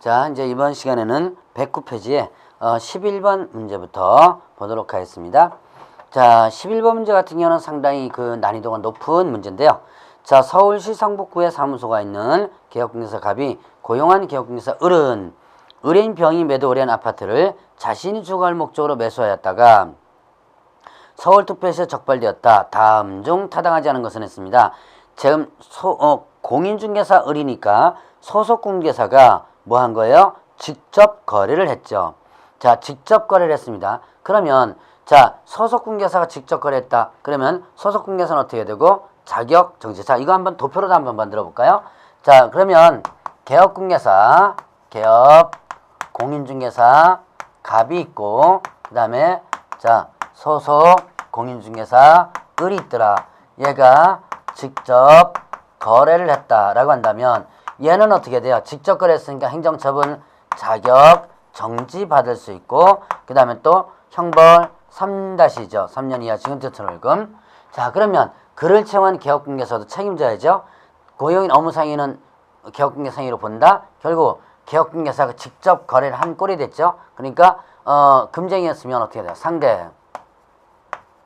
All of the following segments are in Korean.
자, 이제 이번 시간에는 109페이지에 11번 문제부터 보도록 하겠습니다. 자, 11번 문제 같은 경우는 상당히 그 난이도가 높은 문제인데요. 자, 서울시 성북구에 사무소가 있는 개업공개사 갑이 고용한 개업공개사 을은 의뢰인 병이 매도 의뢰한 아파트를 자신이 주거할 목적으로 매수하였다가 서울특별시에 적발되었다. 다음 중 타당하지 않은 것은 했습니다. 지금 공인중개사 을이니까 소속공개사가 뭐 한 거예요? 직접 거래를 했죠. 자, 직접 거래를 했습니다. 그러면 자, 소속공개사가 직접 거래했다. 그러면 소속공개사는 어떻게 되고 자격 정지. 자, 이거 한번 도표로도 한번 만들어 볼까요? 자, 그러면 개업공개사, 개업 공인중개사 갑이 있고 그 다음에 자, 소속 공인중개사 을이 있더라. 얘가 직접 거래를 했다라고 한다면 얘는 어떻게 돼요? 직접 거래했으니까 행정처분 자격 정지 받을 수 있고 그 다음에 또 형벌 3-2죠. 3년 이하 지금부터월금. 자, 그러면 그를 채용한 개업공개사도 책임져야죠. 고용인 업무상의는 개업공개상의로 본다. 결국 개업공개사가 직접 거래를 한 꼴이 됐죠. 그러니까 금쟁이였으면 어떻게 돼요? 상대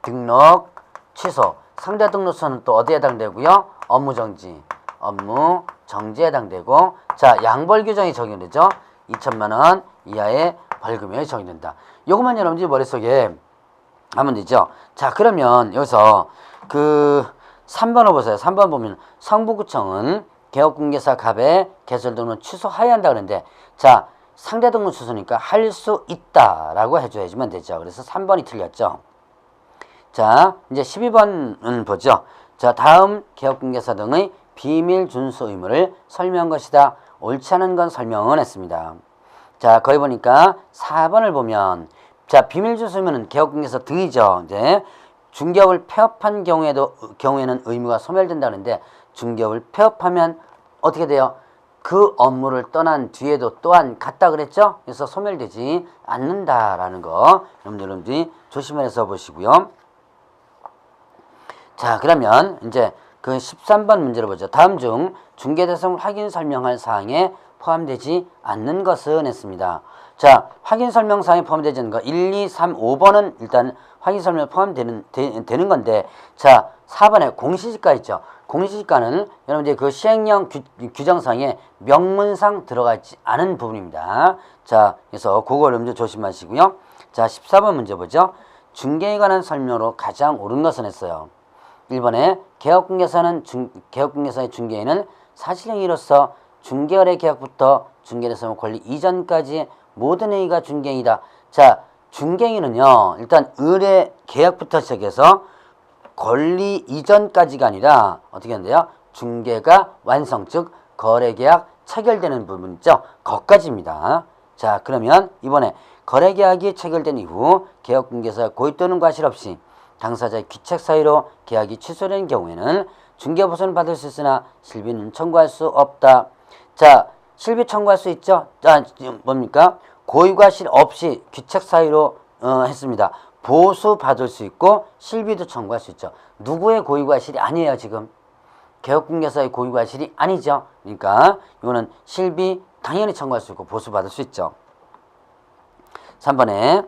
등록 취소. 상대 등록서는 또 어디에 해당되고요? 업무정지. 업무정지에 해당되고 자, 양벌 규정이 적용되죠. 2천만 원 이하의 벌금이 적용된다. 요것만 여러분들이 머릿속에 하면 되죠. 자, 그러면 여기서 그 3번을 보세요. 3번 보면 성북구청은 개업공개사 갑의 개설 등록 취소하여야 한다 그러는데 자, 상대 등록 취소니까 할 수 있다라고 해줘야지만 되죠. 그래서 3번이 틀렸죠. 자, 이제 12번은 보죠. 자, 다음 개업공개사 등의 비밀 준수 의무를 설명한 것이다. 옳지 않은 건 설명은 했습니다. 자, 거기 보니까 4번을 보면 자, 비밀 준수 의무는 개업공개사 등이죠. 이제 중개업을 폐업한 경우에는 의무가 소멸된다는데 중개업을 폐업하면 어떻게 돼요? 그 업무를 떠난 뒤에도 또한 같다 그랬죠? 그래서 소멸되지 않는다라는 거 여러분들이 조심해서 보시고요. 자, 그러면 이제 그 13번 문제를 보죠. 다음 중 중개대상을 확인 설명할 사항에 포함되지 않는 것은 했습니다. 자, 확인 설명 사항에 포함되지 않는 거 1, 2, 3, 5번은 일단 확인 설명에 포함되는 건데 자, 4번에 공시지가 있죠. 공시지가는 여러분들 그 시행령 규정상에 명문상 들어가 있지 않은 부분입니다. 자, 그래서 그걸 여러분들 조심하시고요. 자, 14번 문제 보죠. 중개에 관한 설명으로 가장 옳은 것은 했어요. 1번에 개업공개사의 중개인은 사실행위로서 중개거래 계약부터 중개대상 권리 이전까지 모든 행위가 중개인이다. 자, 중개인은요 일단 의뢰 계약부터 시작해서 권리 이전까지가 아니라 어떻게 하는데요? 중개가 완성, 즉 거래계약 체결되는 부분 있죠? 거기까지입니다. 자, 그러면 이번에 거래계약이 체결된 이후 개업공개사 고의 또는 과실 없이 당사자의 귀책 사유로 계약이 취소된 경우에는 중개보수는 받을 수 있으나 실비는 청구할 수 없다. 자, 실비 청구할 수 있죠? 자, 뭡니까? 고의과실 없이 귀책 사유로 했습니다. 보수 받을 수 있고 실비도 청구할 수 있죠. 누구의 고의과실이 아니에요, 지금. 개업공개사의 고의과실이 아니죠. 그러니까 이거는 실비 당연히 청구할 수 있고 보수 받을 수 있죠. 3번에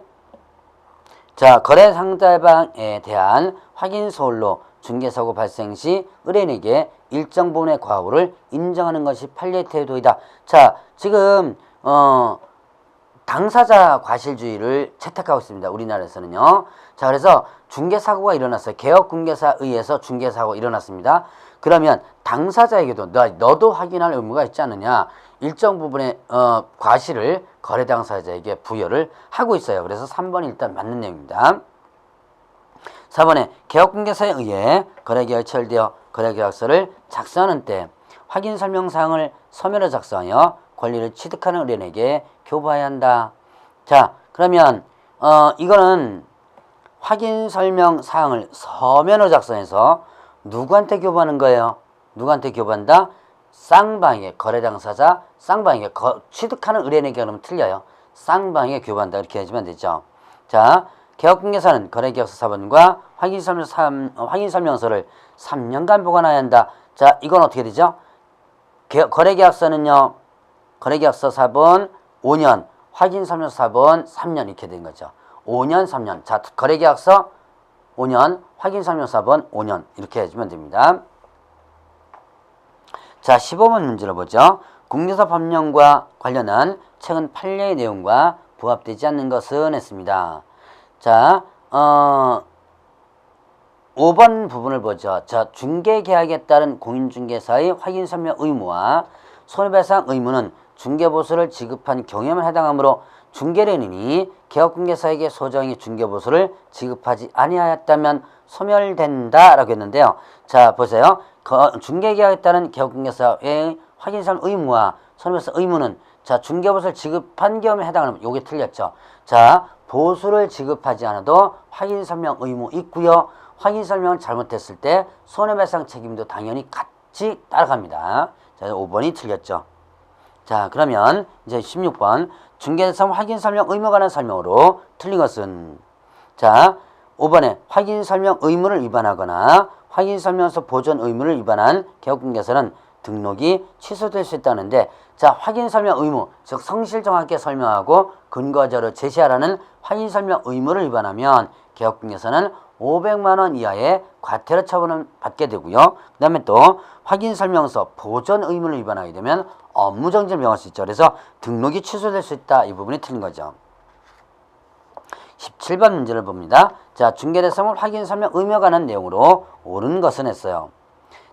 자, 거래 상대방에 대한 확인 서울로 중개사고 발생 시 의뢰인에게 일정 부분의 과오를 인정하는 것이 판례 태도이다. 자, 지금 당사자 과실주의를 채택하고 있습니다. 우리나라에서는요. 자, 그래서 중개사고가 일어났어요. 개업공개사에 의해서 중개사고가 일어났습니다. 그러면 당사자에게도 너도 확인할 의무가 있지 않느냐. 일정 부분의 과실을 거래 당사자에게 부여를 하고 있어요. 그래서 3번이 일단 맞는 내용입니다. 4번에 개업공개사에 의해 거래계약이 체결되어 거래계약서를 작성하는 때 확인설명사항을 서면으로 작성하여 권리를 취득하는 의뢰인에게 교부해야 한다. 자, 그러면 이거는 확인설명사항을 서면으로 작성해서 누구한테 교부하는 거예요? 누구한테 교부한다? 쌍방에게, 거래 당사자 쌍방에게, 취득하는 의뢰인에게 그러면 틀려요. 쌍방에게 교부한다 이렇게 해주면 되죠. 자, 개업공개사는 거래계약서 사본과 확인설명서를 3년간 보관해야 한다. 자, 이건 어떻게 되죠? 거래계약서는요 거래계약서 4번 5년, 확인설명서 4번 3년 이렇게 된 거죠. 5년, 3년. 자, 거래계약서 5년, 확인설명서 4번 5년 이렇게 해주면 됩니다. 자, 15번 문제를 보죠. 국내사 법령과 관련한 최근 판례의 내용과 부합되지 않는 것은 했습니다. 자, 5번 부분을 보죠. 자, 중개계약에 따른 공인중개사의 확인설명 의무와 손해배상 의무는 중개보수를 지급한 경우에만 해당하므로 중개인이 계약공개사에게 소정의 중개보수를 지급하지 아니하였다면 소멸된다라고 했는데요. 자, 보세요. 중개계약에 따른 계약공개사의 확인설명 의무와 손해배상 의무는 자, 중개보수를 지급한 경우에 해당하는 요게 틀렸죠. 자, 보수를 지급하지 않아도 확인설명 의무 있고요. 확인설명을 잘못했을 때 손해배상 책임도 당연히 같이 따라갑니다. 자, 5번이 틀렸죠. 자, 그러면 이제 16번 중개대상 확인설명 의무에 관한 설명으로 틀린 것은 자, 5번에 확인설명 의무를 위반하거나 확인설명서 보존 의무를 위반한 계약공개사는 등록이 취소될 수 있다는데 자, 확인설명 의무, 즉 성실 정확하게 설명하고 근거자료 제시하라는 확인설명 의무를 위반하면 계약공개사는 500만 원 이하의 과태료 처분을 받게 되고요. 그 다음에 또 확인설명서 보존 의무를 위반하게 되면 업무정지를 명할 수 있죠. 그래서 등록이 취소될 수 있다. 이 부분이 틀린 거죠. 17번 문제를 봅니다. 자, 중개대상물 확인설명 의무에 관한 내용으로 옳은 것은 했어요.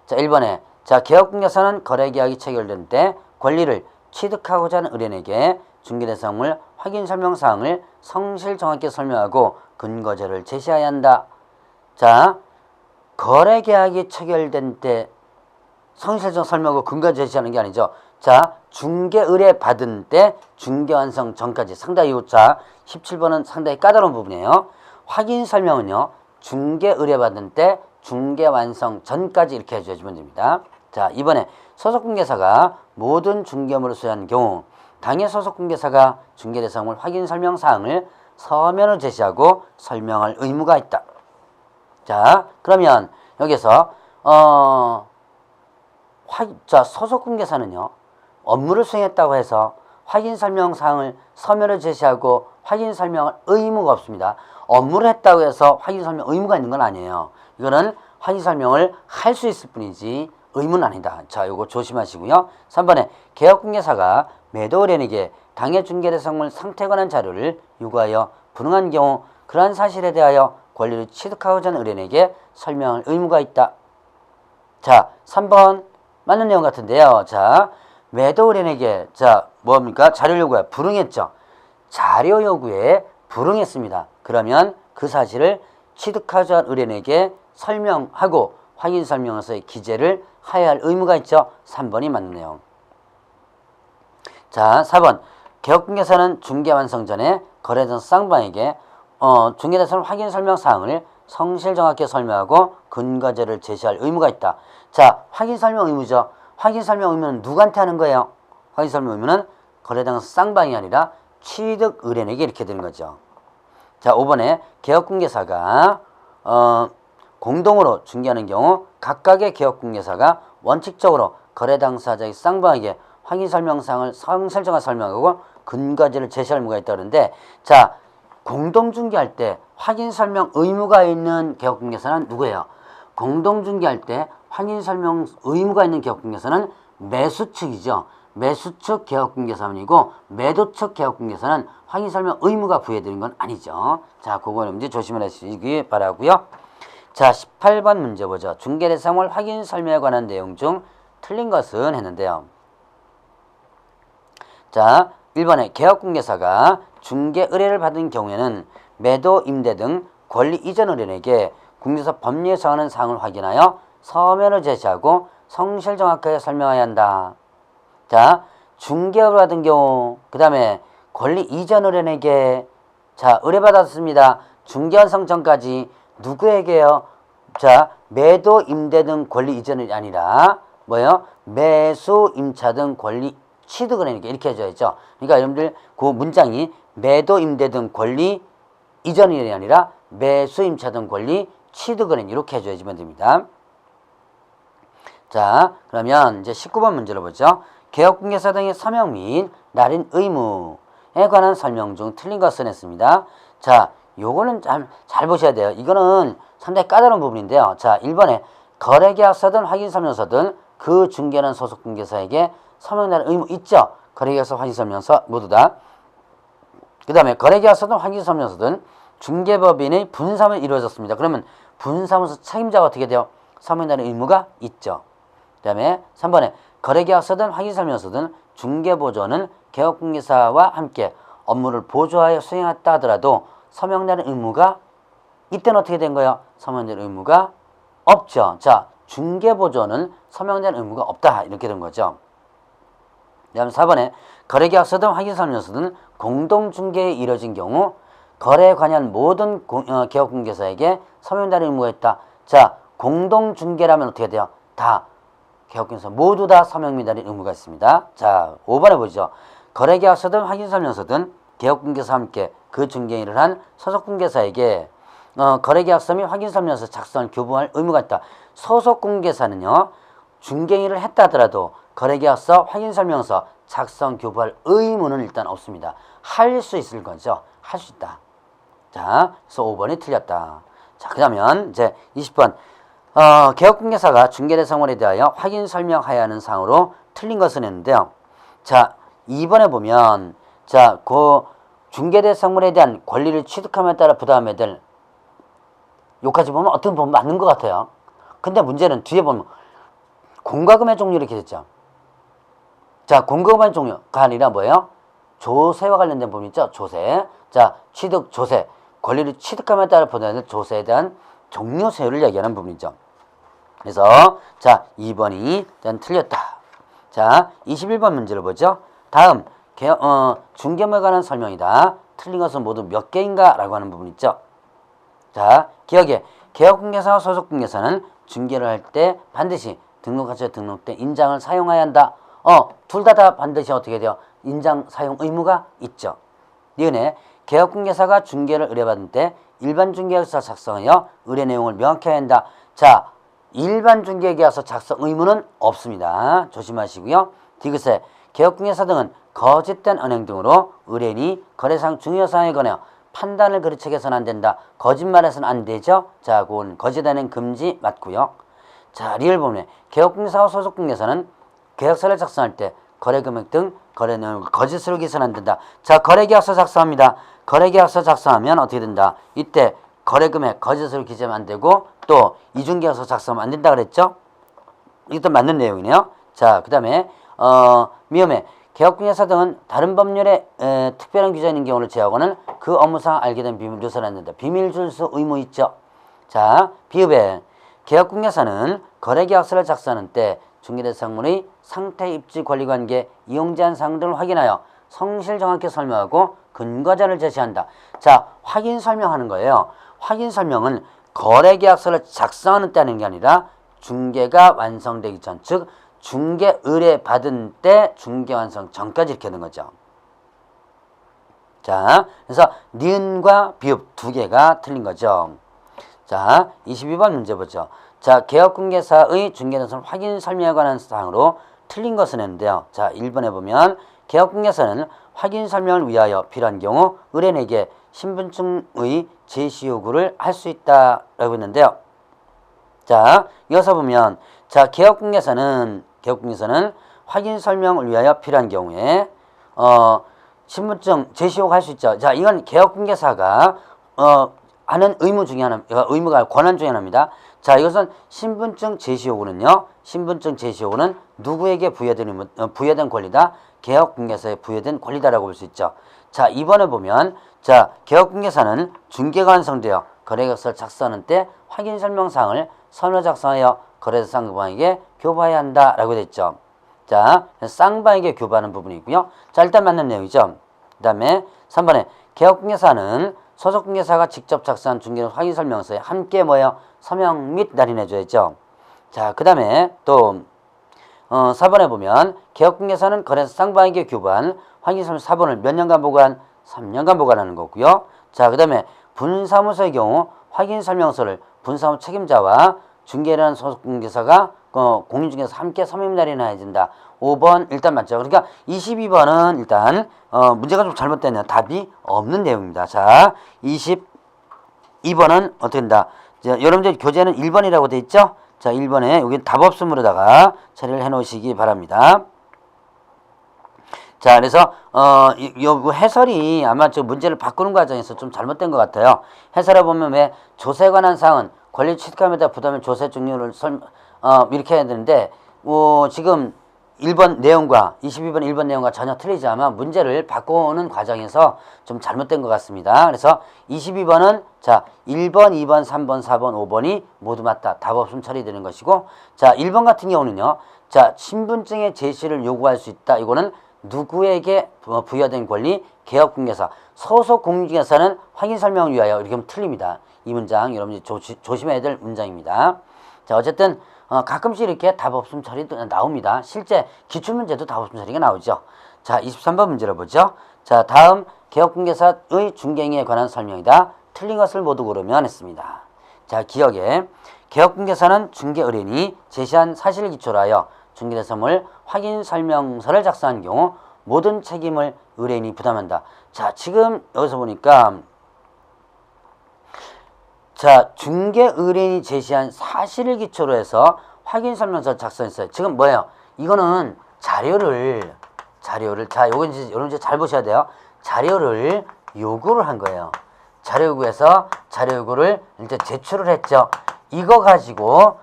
자, 1번에 자, 계약공개사는 거래계약이 체결된 때 권리를 취득하고자 하는 의뢰인에게 중개대상물 확인설명사항을 성실 정확히 설명하고 근거자료를 제시해야 한다. 자, 거래계약이 체결된 때 성실정 설명하고 근거 제시하는 게 아니죠. 자, 중개 의뢰 받은 때 중개 완성 전까지 상당히 자, 17번은 상당히 까다로운 부분이에요. 확인 설명은요. 중개 의뢰 받은 때 중개 완성 전까지 이렇게 해주시면 됩니다. 자, 이번에 소속공개사가 모든 중개업무를 수행한 경우 당해 소속공개사가 중개대상물 확인 설명 사항을 서면으로 제시하고 설명할 의무가 있다. 자, 그러면 여기서 자, 소속공개사는요. 업무를 수행했다고 해서 확인 설명 사항을 서면으로 제시하고 확인 설명할 의무가 없습니다. 업무를 했다고 해서 확인 설명 의무가 있는 건 아니에요. 이거는 확인 설명을 할 수 있을 뿐이지 의무는 아니다. 자, 요거 조심하시고요. 3번에 계약공개사가 매도 의뢰인에게 당해 중개대상물 상태에 관한 자료를 요구하여 불응한 경우 그러한 사실에 대하여 권리를 취득하고자 하는 의뢰인에게 설명할 의무가 있다. 자, 3번 맞는 내용 같은데요. 자, 매도 의뢰인에게 자, 뭡니까? 자료 요구에 불응했죠. 자료 요구에 불응했습니다. 그러면 그 사실을 취득하고자 하는 의뢰인에게 설명하고 확인 설명서의 기재를 하여야 할 의무가 있죠. 3번이 맞는 내용. 자, 4번 계약공개사는 중개 완성 전에 거래전 쌍방에게 중개대상 확인 설명 사항을 성실 정확히 설명하고 근거자를 제시할 의무가 있다. 자, 확인 설명 의무죠. 확인 설명 의무는 누구한테 하는 거예요? 확인 설명 의무는 거래당 쌍방이 아니라 취득 의뢰인에게 이렇게 되는 거죠. 자, 5번에 계약공개사가 공동으로 중개하는 경우 각각의 계약공개사가 원칙적으로 거래 당사자의 쌍방에게 확인 설명사항을 성실정확히 설명하고 근거지를 제시할 의무가 있다는데 자, 공동 중개할 때 확인 설명 의무가 있는 계약공개사는 누구예요? 공동 중개할 때 확인 설명 의무가 있는 계약공개사는 매수 측이죠. 매수 측 계약공개사원이고 매도 측 계약공개사는 확인 설명 의무가 부여되는 건 아니죠. 자, 그거는 문제 조심을 하시기 바라고요. 자, 18번 문제 보죠. 중개대상물 확인 설명에 관한 내용 중 틀린 것은 했는데요. 자, 1번에 계약공개사가 중개 의뢰를 받은 경우에는 매도, 임대 등 권리 이전 의뢰인에게 국내에서 법률에 정하는 사항을 확인하여 서면을 제시하고 성실 정확하게 설명해야 한다. 자, 중개업을 받은 경우 그 다음에 권리 이전 의뢰인에게 자, 의뢰받았습니다. 중개 완성 전까지 누구에게요? 자, 매도, 임대 등 권리 이전이 아니라 뭐예요? 매수, 임차 등 권리 취득 의뢰인에게 이렇게 해줘야죠. 그러니까 여러분들 그 문장이 매도, 임대 등 권리 이전이 아니라 매수, 임차 등 권리 취득 의뢰인 이렇게 해줘야지만 됩니다. 자, 그러면 이제 19번 문제를 보죠. 개업공개사 등의 서명 및 날인 의무에 관한 설명 중 틀린 것은 했습니다. 자, 요거는 잘 보셔야 돼요. 이거는 상당히 까다로운 부분인데요. 자, 1번에 거래계약서든 확인설명서든 그 중개는 소속 공개사에게 서명 날인 의무 있죠. 거래계약서, 확인설명서 모두 다. 그 다음에 거래계약서든 확인설명서든 중개법인의 분사면 이루어졌습니다. 그러면 분사무소 책임자가 어떻게 돼요? 서명 날인 의무가 있죠. 그 다음에 3번에 거래계약서든 확인설명서든 중개보조는 개업공개사와 함께 업무를 보조하여 수행했다 하더라도 서명 날인 의무가 이때는 어떻게 된 거예요? 서명 날인 의무가 없죠. 자, 중개보조는 서명 날인 의무가 없다 이렇게 된 거죠. 그 다음에 4번에 거래계약서든 확인설명서든 공동중개에 이뤄진 경우 거래에 관한 모든 개업공개사에게 서명 날인 의무가 있다. 자, 공동중개라면 어떻게 돼요? 다 개업공개사 모두 다 서명 날인 의무가 있습니다. 자, 5번에 보죠. 거래계약서든 확인설명서든 개업공개사와 함께 그 중개인을 한 소속공개사에게 거래계약서 및 확인설명서 작성을 교부할 의무가 있다. 소속공개사는요, 중개인을 했다 하더라도 거래계약서, 확인설명서 작성, 교부할 의무는 일단 없습니다. 할 수 있을 거죠. 할 수 있다. 자, 그래서 5번이 틀렸다. 자, 그 다음에 이제 20번. 개업공개사가 중개대상물에 대하여 확인설명하여야 하는 사항으로 틀린 것은 했는데요. 자, 2번에 보면, 자, 그 중개대상물에 대한 권리를 취득함에 따라 부담해야 될 요까지 보면 어떻게 보면 맞는 것 같아요. 근데 문제는 뒤에 보면 공과금의 종류 이렇게 됐죠. 자, 공과금의 종류가 아니라 뭐예요? 조세와 관련된 부분 있죠? 조세. 자, 취득, 조세. 권리를 취득함에 따라 부담해야 될 조세에 대한 종류 세율을 얘기하는 부분이죠. 그래서 자, 2번이 일단 틀렸다. 자, 21번 문제를 보죠. 다음 중개물에 관한 설명이다. 틀린 것은 모두 몇 개인가? 라고 하는 부분 있죠. 자, 기억에 개업공개사와 소속공개사는 중개를 할 때 반드시 등록하여 등록된 인장을 사용해야 한다. 둘 다 반드시 어떻게 돼요? 인장 사용 의무가 있죠. 니은에 개업공개사가 중개를 의뢰받을 때 일반 중개계약서 작성하여 의뢰 내용을 명확히 해야 한다. 자, 일반 중개계약서 작성 의무는 없습니다. 조심하시고요. 디귿에 개업공개사 등은 거짓된 언행 등으로 의뢰인이 거래상 중요사항에 관하여 판단을 그르치게 해서는 안 된다. 거짓말해서는 안 되죠. 자, 그건 거짓언행 금지 맞고요. 자, 리을 보면 개업공개사와 소속공개사는 계약서를 작성할 때 거래금액 등 거래 내용을 거짓으로 기재는 안 된다. 자, 거래계약서 작성합니다. 거래계약서 작성하면 어떻게 된다? 이때 거래금액 거짓으로 기재하면 안 되고 또 이중계약서 작성하면 안 된다 그랬죠? 이것도 맞는 내용이네요. 자, 그 다음에 미음에 개업공개사 등은 다른 법률에 특별한 규정이 있는 경우를 제하고는 그 업무상 알게 된 비밀을 누설하지 않는다. 비밀 준수 의무 있죠. 자, 비읍에 개업공개사는 거래계약서를 작성하는 때 중개대상물의 상태, 입지, 권리관계, 이용제한 사항 등을 확인하여 성실 정확히 설명하고 근거자를 제시한다. 자, 확인 설명하는 거예요. 확인 설명은 거래계약서를 작성하는 때 하는 게 아니라 중개가 완성되기 전, 즉 중개 의뢰 받은 때 중개 완성 전까지 이렇게 하는 거죠. 자, 그래서 니은과 비읍 두 개가 틀린 거죠. 자, 22번 문제 보죠. 자, 개업공개사의 중개대상 확인 설명에 관한 사항으로 틀린 것은 했는데요. 자, 1번에 보면 개업공개사는 확인 설명을 위하여 필요한 경우 의뢰인에게 신분증의 제시 요구를 할 수 있다라고 했는데요. 자, 이어서 보면 자, 개업공개사는 확인 설명을 위하여 필요한 경우에 신분증 제시 요구할 수 있죠. 자, 이건 개업공개사가 하는 의무 중에 하나, 의무가 권한 중에 하나입니다. 자, 이것은 신분증 제시 요구는요. 신분증 제시 요구는 누구에게 부여된 권리다? 개업공개사에 부여된 권리다라고 볼 수 있죠. 자, 이번에 보면 자, 개업공개사는 중개가 완성되어 거래계약서를 작성하는 때 확인 설명사항을 서류 작성하여 거래대상 쌍방에게 교부해야 한다라고 되어 있죠. 자, 쌍방에게 교부하는 부분이고요. 자, 일단 맞는 내용이죠. 그 다음에 3번에 개업공개사는 소속공개사가 직접 작성한 중개 확인 설명서에 함께 뭐예요? 서명 및 날인해줘야죠. 자, 그 다음에 또 4번에 보면 개업공개사는 거래사 쌍방에게 교부한 확인 설명 사본을 몇 년간 보관? 3년간 보관하는 거고요. 자, 그 다음에 분사무소의 경우 확인 설명서를 분사무 책임자와 중개라는 소속공개사가 공인 중개사 함께 서명 날인해야 된다. 5번 일단 맞죠. 그러니까 22번은 일단 문제가 좀 잘못됐네요. 답이 없는 내용입니다. 자, 22번은 어떻게 된다. 자, 여러분들 교재는 1번이라고 돼 있죠? 자, 1번에 여기 답 없음으로다가 처리를 해 놓으시기 바랍니다. 자, 그래서 요 해설이 아마 저 문제를 바꾸는 과정에서 좀 잘못된 것 같아요. 해설해 보면 왜 조세에 관한 사항은 권리 취득함에다 부담의 조세 종류를 이렇게 해야 되는데 지금 1번 내용과 22번 1번 내용과 전혀 틀리지 않아 문제를 바꾸는 과정에서 좀 잘못된 것 같습니다. 그래서 22번은 자 1번, 2번, 3번, 4번, 5번이 모두 맞다. 답 없음 처리되는 것이고 자 1번 같은 경우는요. 자 신분증의 제시를 요구할 수 있다. 이거는 누구에게 부여된 권리? 개업공개사. 소속 공인중개사는 확인 설명을 위하여 이렇게 하면 틀립니다. 이 문장 여러분이 조심해야 될 문장입니다. 자 어쨌든 가끔씩 이렇게 답 없음 처리도 나옵니다. 실제 기출문제도 답 없음 처리가 나오죠. 자 23번 문제를 보죠. 자 다음 개업공개사의 중개행위에 관한 설명이다. 틀린 것을 모두 고르면 했습니다. 자 기억에 개업공개사는 중개의뢰인이 제시한 사실을 기초로 하여 중개대상물 확인 설명서를 작성한 경우 모든 책임을 의뢰인이 부담한다. 자 지금 여기서 보니까 자 중개 의뢰인이 제시한 사실을 기초로 해서 확인 설명서 작성했어요. 지금 뭐예요? 이거는 자료를 자 요거 이제 여러분 이제 잘 보셔야 돼요. 자료를 요구를 한 거예요. 자료 요구해서 자료 요구를 이제 제출을 했죠. 이거 가지고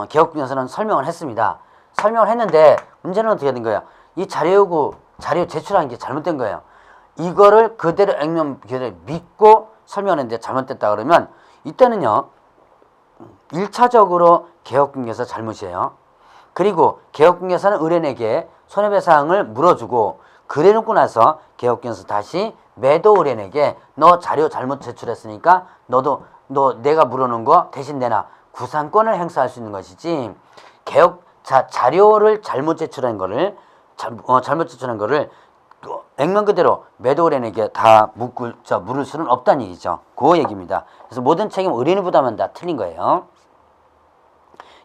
개업공개사는 설명을 했습니다. 설명을 했는데 문제는 어떻게 된 거예요? 이 자료 요구 자료 제출한 게 잘못된 거예요. 이거를 그대로 액면 그대로 믿고 설명했는데 잘못됐다 그러면 이때는요 1차적으로 개업공개사 잘못이에요. 그리고 개업공개사는 의뢰인에게 손해배상을 물어주고 그래놓고 나서 개업공개사 다시 매도 의뢰인에게 너 자료 잘못 제출했으니까 너도 내가 물어놓은 거 대신 내놔 구상권을 행사할 수 있는 것이지 자료를 잘못 제출한 거를 액면 그대로 매도 의뢰인에게 다 물을 수는 없다는 얘기죠. 그 얘기입니다. 그래서 모든 책임 의뢰인이 부담한다. 틀린 거예요.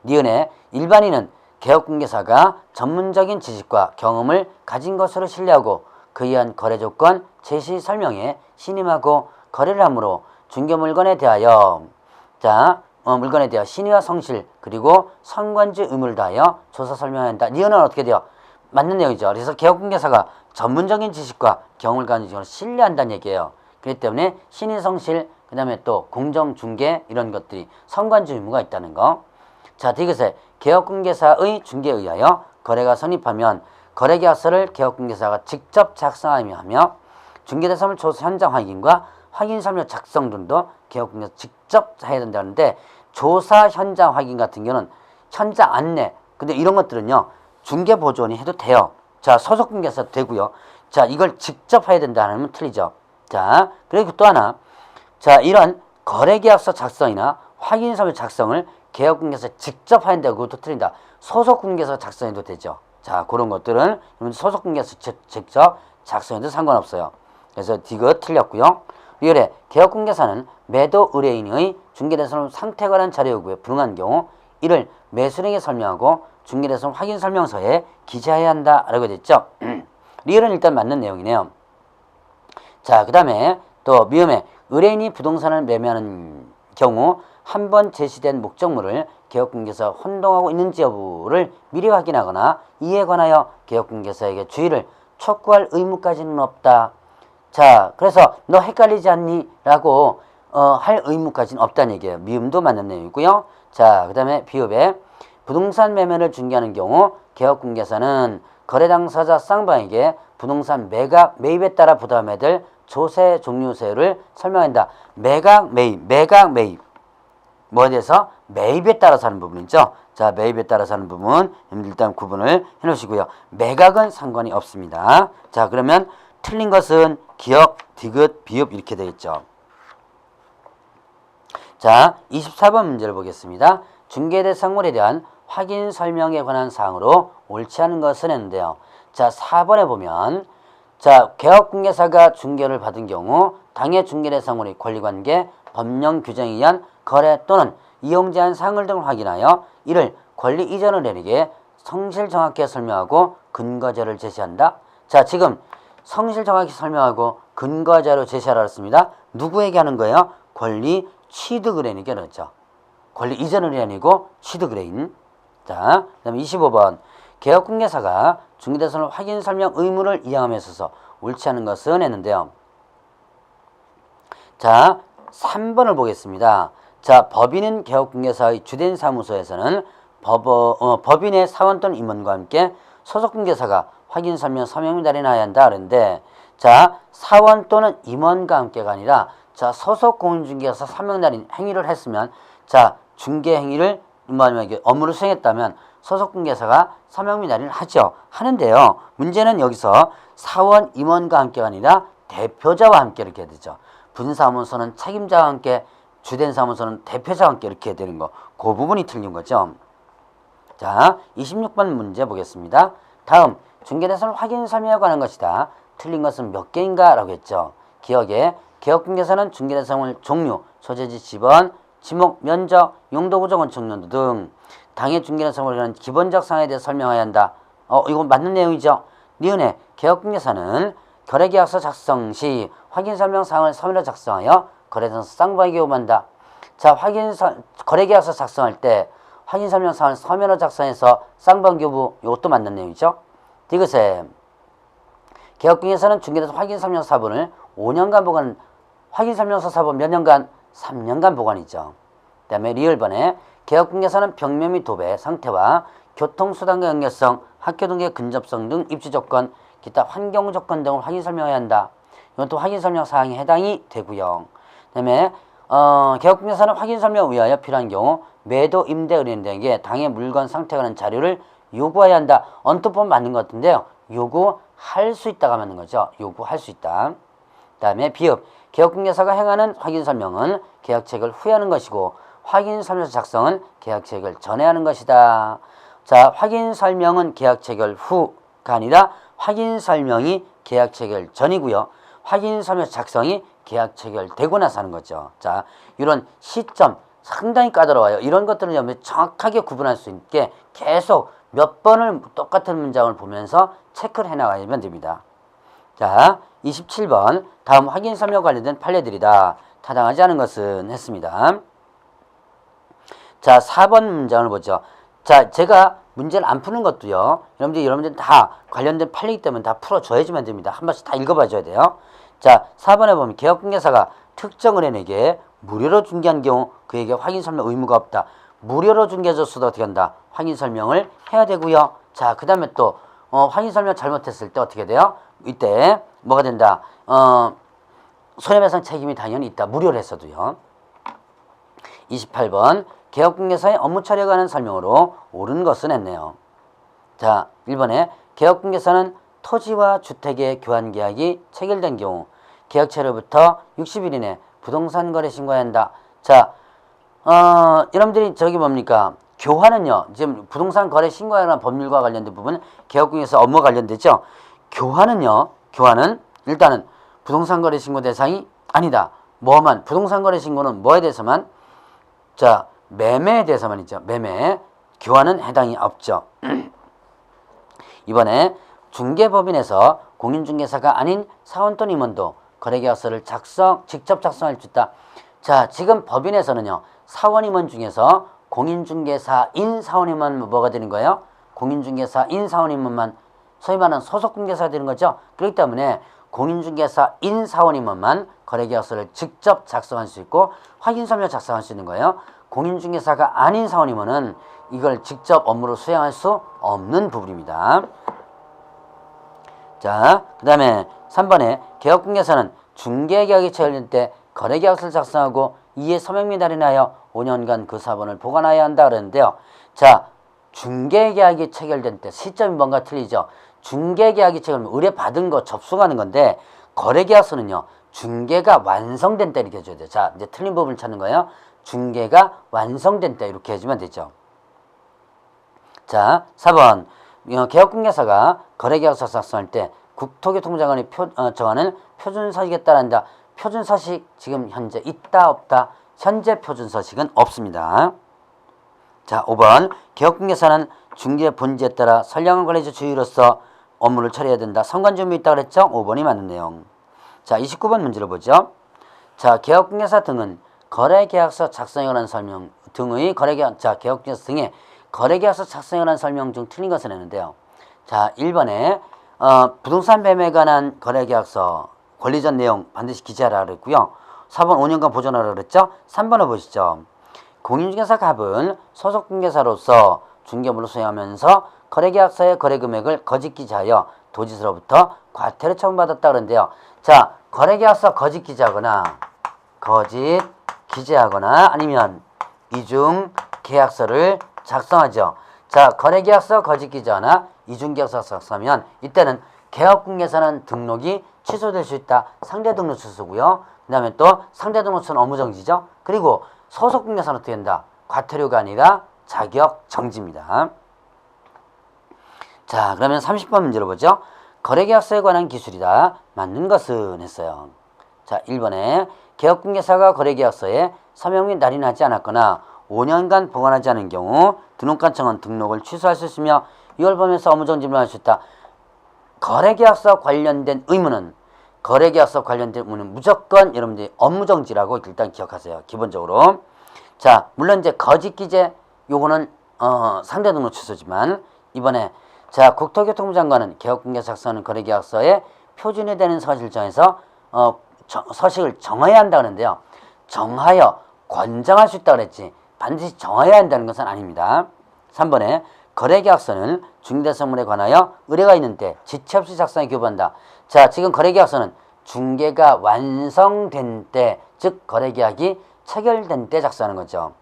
니은에 일반인은 개업공개사가 전문적인 지식과 경험을 가진 것으로 신뢰하고 그에 의한 거래 조건 제시 설명에 신임하고 거래를 하므로 중개 물건에 대하여 물건에 대하여 신의와 성실 그리고 선관주 의무를 다하여 조사 설명한다. 니은은 어떻게 돼요? 맞는 내용이죠. 그래서 개업공개사가 전문적인 지식과 경험을 가진 것을 신뢰한다는 얘기예요. 그렇기 때문에 신의 성실 그 다음에 또 공정중개 이런 것들이 선관주 의무가 있다는 거. 자, 디귿에 개업공개사의 중개에 의하여 거래가 성립하면 거래계약서를 개업공개사가 직접 작성하며 하며 중개대상물 조사 현장 확인과 확인 설명 작성 등도 개업공개사 직접 해야 된다는데 조사 현장 확인 같은 경우는 현장 안내 근데 이런 것들은요 중개보조원이 해도 돼요. 자 소속공개사 되고요. 자 이걸 직접 해야 된다는 틀리죠. 자 그리고 또 하나 자 이런 거래계약서 작성이나 확인 설명 작성을 개업공개사 직접 하는데 그것도 틀린다. 소속공개사 작성해도 되죠. 자 그런 것들은 소속공개사 직접 작성해도 상관없어요. 그래서 디귿 틀렸고요. 리얼에 개업공개사는 매도 의뢰인의 중개대상 상태에 관한 자료 요구에 불응한 경우 이를 매수인에게 설명하고 중개대상 확인 설명서에 기재해야 한다라고 됐죠. 리얼은 일단 맞는 내용이네요. 자, 그 다음에 또 미음에 의뢰인이 부동산을 매매하는 경우 한 번 제시된 목적물을 개업공개사 혼동하고 있는지 여부를 미리 확인하거나 이에 관하여 개업공개사에게 주의를 촉구할 의무까지는 없다. 자, 그래서 너 헷갈리지 않니? 라고 할 의무까지는 없다는 얘기예요. 미음도 맞는 내용이고요. 자, 그 다음에 비읍에 부동산 매매를 중개하는 경우 개업공개사는 거래 당사자 쌍방에게 부동산 매입에 따라 부담해야 될 조세 종류세를 설명한다. 매각 매입 뭐에 대해서 매입에 따라서 하는 부분이죠. 자, 매입에 따라서 하는 부분 일단 구분을 해 놓으시고요. 매각은 상관이 없습니다. 자, 그러면 틀린 것은 기억, 디귿, 비읍 이렇게 되겠죠. 자, 24번 문제를 보겠습니다. 중개대상물에 대한 확인 설명에 관한 사항으로 옳지 않은 것은 했는데요. 자, 4번에 보면 자, 개업공개사가 중개를 받은 경우 당해 중개대상물의 권리관계, 법령 규정에 의한 거래 또는 이용 제한 사항을 등을 확인하여 이를 권리 이전을 해내게 성실 정확하게 설명하고 근거자를 제시한다. 자, 지금 성실 정확히 설명하고 근거자로 제시하라 했습니다. 누구에게 하는 거예요? 권리 취득을 해내게 그렇죠. 권리 이전을 해내고 취득을 해인. 자, 그 다음에 25번. 개업공개사가 중개대손을 확인 설명 의무를 이행함에 있어서 옳지 않은 것은 했는데요. 자, 3번을 보겠습니다. 자, 법인은 개업공개사의 주된 사무소에서는 법인의 사원 또는 임원과 함께 소속공개사가 확인 설명 서명을 달인하여야 한다 그랬는데, 자, 사원 또는 임원과 함께가 아니라 자, 소속 공인중개사 서명 달인 행위를 했으면, 자, 중개 행위를 업무를 수행했다면 소속 공개사가 서명 및 달인을 하죠. 하는데요. 문제는 여기서 사원 임원과 함께가 아니라 대표자와 함께 이렇게 해야 되죠. 분사무소는 책임자와 함께, 주된 사무소는 대표자와 함께 이렇게 해야 되는 거. 그 부분이 틀린 거죠. 자, 26번 문제 보겠습니다. 다음, 중개대손 확인 설명에 관한 것이다. 틀린 것은 몇 개인가? 라고 했죠. 기억에 개업공개사는 중개대손을 종류, 소재지 지번, 지목, 면적, 용도, 구조, 건축 연도 등 당해 중개대손을 관한 기본적 사항에 대해 설명해야 한다. 이거 맞는 내용이죠. 니은에 개업공개사는 거래계약서 작성 시 확인 설명 사항을 서면으로 작성하여 거래대손 쌍방에게 요구한다. 자, 거래계약서 작성할 때 확인 설명 사항을 서면으로 작성해서 쌍방 교부, 이것도 맞는 내용이죠. 이것에 개업공개사는 중개대손 확인 설명 사본을 5년간 보관, 확인 설명서 사본 몇 년간? 3년간 보관이죠. 그 다음에 리을번에 개업공개사는 병명 및 도배 상태와 교통수단과 연결성, 학교 등의 근접성 등 입지 조건, 기타 환경 조건 등을 확인 설명해야 한다. 이것도 확인 설명 사항에 해당이 되고요. 그 다음에 개업공개사는 확인 설명 위하여 필요한 경우 매도, 임대, 의뢰인 등에게 당해 물건 상태에 관한 자료를 요구해야 한다. 언뜻 보면 맞는 것 같은데요. 요구할 수 있다가 맞는 거죠. 요구할 수 있다. 그 다음에 비읍. 개업공개사가 행하는 확인 설명은 계약책을 후회하는 것이고 확인 설명서 작성은 계약책을 전에 하는 것이다. 자, 확인 설명은 계약체결 후가 아니라 확인 설명이 계약체결 전이고요. 확인 설명 작성이 계약체결되고 나서 하는 거죠. 자, 이런 시점 상당히 까다로워요. 이런 것들을 정확하게 구분할 수 있게 계속 몇 번을 똑같은 문장을 보면서 체크를 해나가면 됩니다. 자, 27번. 다음 확인 설명 관련된 판례들이다. 타당하지 않은 것은 했습니다. 자, 4번 문장을 보죠. 자, 제가 문제를 안 푸는 것도요. 여러분들 다 관련된 판례이기 때문에 다 풀어줘야지만 됩니다. 한 번씩 다 읽어봐줘야 돼요. 자, 4번에 보면 개업공개사가 특정 은행에게 무료로 중개한 경우 그에게 확인 설명 의무가 없다. 무료로 중개해줬어도 어떻게 한다? 확인 설명을 해야 되고요. 자, 그 다음에 또 확인 설명 잘못했을 때 어떻게 돼요? 이때 뭐가 된다? 손해배상 책임이 당연히 있다. 무료로 했어도요. 28번. 개업공개사의 업무 처리에 관한 설명으로 옳은 것은 했네요. 자, 1번에 개업공개사는 토지와 주택의 교환 계약이 체결된 경우 계약체로부터 60일 이내 부동산 거래 신고해야 한다. 자, 여러분들이 저기 뭡니까? 교환은요. 지금 부동산 거래 신고하는 법률과 관련된 부분 개업공개사 업무와 관련되죠. 교환은 일단은 부동산 거래 신고 대상이 아니다. 뭐만 부동산 거래 신고는 뭐에 대해서만? 자, 매매에 대해서만이죠. 매매. 교환은 해당이 없죠. 이번에 중개법인에서 공인중개사가 아닌 사원 또는 임원도 거래계약서를 직접 작성할 수 있다. 자, 지금 법인에서는요. 사원 임원 중에서 공인중개사인 사원 임원만 뭐가 되는 거예요? 공인중개사인 사원 임원만 소위 말하는 소속공개사가 되는 거죠. 그렇기 때문에 공인중개사인 사원 임원만 거래계약서를 직접 작성할 수 있고 확인서면 작성할 수 있는 거예요. 공인중개사가 아닌 사원 임원은 이걸 직접 업무로 수행할 수 없는 부분입니다. 자, 그 다음에 3번에 개업공개사는 중개계약이 체결될 때 거래계약서를 작성하고 이에 서명 및 할인하여 5년간 그 사본을 보관해야 한다 그러는데요. 자, 중개계약이 체결될 때 시점이 뭔가 틀리죠. 중개계약이 체결되면 의뢰받은 거 접수하는 건데 거래계약서는요. 중개가 완성된 때 이렇게 해줘야 돼요. 자, 이제 틀린 부분을 찾는 거예요. 중개가 완성된 때 이렇게 해주면 되죠. 자, 4번. 개업공개사가 거래계약서 작성할 때 국토교통장관이 정하는 표준서식에 따른다. 표준서식 지금 현재 있다 없다? 현재 표준서식은 없습니다. 자, 5번 개업공개사는 중개 본질에 따라 선량한 관리자 주의로서 업무를 처리해야 된다. 선관점이 있다 그랬죠? 5번이 맞는 내용. 자, 29번 문제를 보죠. 자, 개업공개사 등은 거래계약서 작성에 관한 설명 등의 개업공개사 등의 거래계약서 작성에 관한 설명 중 틀린 것을 내는데요. 자, 1번에 부동산 매매에 관한 거래계약서 권리전 내용 반드시 기재하라 그랬고요. 4번 5년간 보존하라 그랬죠. 3번을 보시죠. 공인중개사 갑은 소속중개사로서 중개물을 수행하면서 거래계약서의 거래금액을 거짓 기재하여 도지사로부터 과태료 처분받았다 그러는데요. 자, 거래계약서 거짓 기재하거나 아니면 이중 계약서를 작성하죠. 자, 거래계약서 거짓 기재하거나 이중 계약서 작성하면 이때는 개업공개사는 등록이 취소될 수 있다. 상대 등록 취소고요. 그 다음에 또 상대 등록 취소는 업무정지죠. 그리고 소속공개사는 어떻게 된다? 과태료가 아니라 자격정지입니다. 자, 그러면 30번 문제로 보죠. 거래계약서에 관한 기술이다. 맞는 것은 했어요. 자, 1번에 개업공개사가 거래계약서에 서명 및 날인하지 않았거나 5년간 보관하지 않은 경우 등록관청은 등록을 취소할 수 있으며 이걸 보면서 업무정지를 할 수 있다. 거래계약서 관련된 의무는 무조건 여러분들이 업무정지라고 일단 기억하세요. 기본적으로. 자, 물론 이제 거짓기재 요거는 상대 등록 취소지만 이번에 자, 국토교통부 장관은 개업공개사 작성하는 거래계약서에 표준이 되는 서식을 정해서 서식을 정해야 한다 그러는데요. 정하여 권장할 수 있다 그랬지 반드시 정해야 한다는 것은 아닙니다. 3번에 거래계약서는 중개선물에 관하여 의뢰가 있는 때 지체 없이 작성해 교부한다. 자, 지금 거래계약서는 중개가 완성된 때, 즉 거래계약이 체결된 때 작성하는 거죠.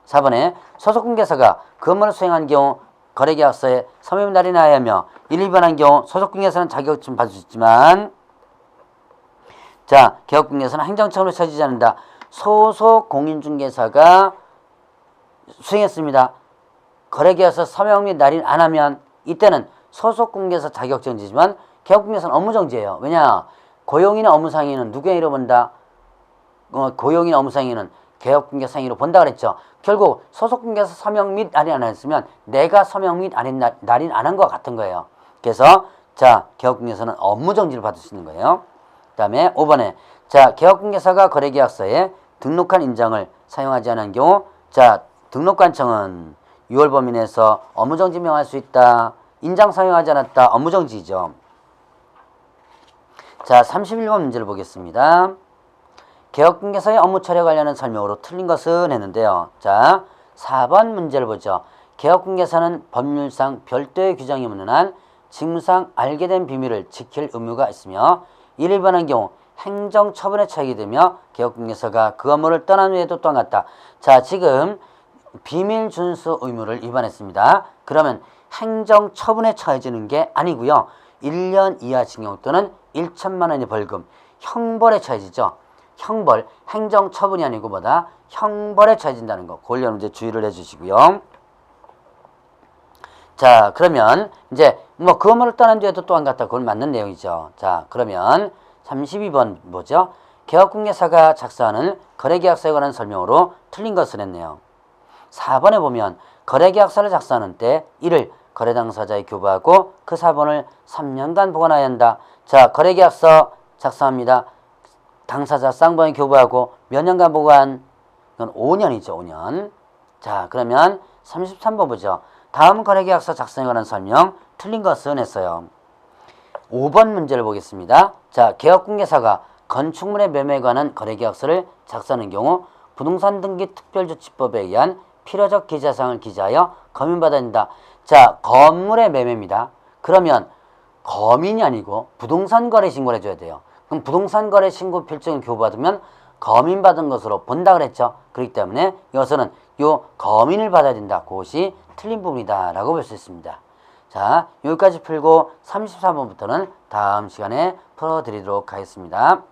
4번에 소속공개사가 그 업무를 수행한 경우 거래계약서에 서명 날인하여야 하며 이를 위반한 경우 소속공개사는 자격증 받을 수 있지만 자, 개업공개사는 행정처분으로 처지지 않는다. 소속공인중개사가 수행했습니다. 거래계약서 서명 및 날인 안 하면 이때는 소속공개사 자격정지지만 개업공개사는 업무정지예요. 왜냐? 고용인의 업무상의는 누구의 행위로 본다? 고용인의 업무상의는 개업공개사 행위로 본다 그랬죠. 결국 소속공개사 서명 및 날인 안 했으면 내가 서명 및 날인 안 한 것 같은 거예요. 그래서 자, 개업공개사는 업무정지를 받을 수 있는 거예요. 그 다음에 5번에 자, 개업공개사가 거래계약서에 등록한 인장을 사용하지 않은 경우 자, 등록관청은 6월 범위 내에서 업무정지 명할 수 있다. 인장 사용하지 않았다. 업무정지죠. 자, 31번 문제를 보겠습니다. 개업공개사의 업무 처리에 관련한 설명으로 틀린 것은 했는데요. 자, 4번 문제를 보죠. 개업공개사는 법률상 별도의 규정이 없는 한 직무상 알게 된 비밀을 지킬 의무가 있으며 이를 위반한 경우 행정처분에 처하게 되며 개업공개사가 그 업무를 떠난 후에도 또한 같다. 자, 지금 비밀 준수 의무를 위반했습니다. 그러면 행정처분에 처해지는 게 아니고요. 1년 이하 징역 또는 1천만 원의 벌금, 형벌에 처해지죠. 형벌, 행정처분이 아니고 뭐다? 형벌에 처해진다는 거. 그걸 이제 주의를 해주시고요. 자, 그러면 이제 뭐 그 업무를 떠난 뒤에도 또한 같다. 그건 맞는 내용이죠. 자, 그러면 32번 뭐죠? 개업공개사가 작성하는 거래계약서에 관한 설명으로 틀린 것을 했네요. 4번에 보면 거래계약서를 작성하는 때 이를 거래 당사자에 교부하고 그 사본을 3년간 보관해야 한다. 자, 거래계약서 작성합니다. 당사자 쌍방에 교부하고 몇 년간 보관? 이건 5년이죠. 5년. 자, 그러면 33번 보죠. 다음 거래계약서 작성에 관한 설명 틀린 것은 했어요. 5번 문제를 보겠습니다. 자, 개업공개사가 건축물의 매매에 관한 거래계약서를 작성하는 경우 부동산 등기 특별조치법에 의한 필요적 기재사항을 기재하여 검인받아야 된다. 자, 건물의 매매입니다. 그러면 검인이 아니고 부동산 거래 신고를 해줘야 돼요. 그럼 부동산 거래 신고 필증을 교부받으면 검인받은 것으로 본다 그랬죠. 그렇기 때문에 이것은 요 검인을 받아야 된다. 그것이 틀린 부분이다 라고 볼 수 있습니다. 자, 여기까지 풀고 34번부터는 다음 시간에 풀어드리도록 하겠습니다.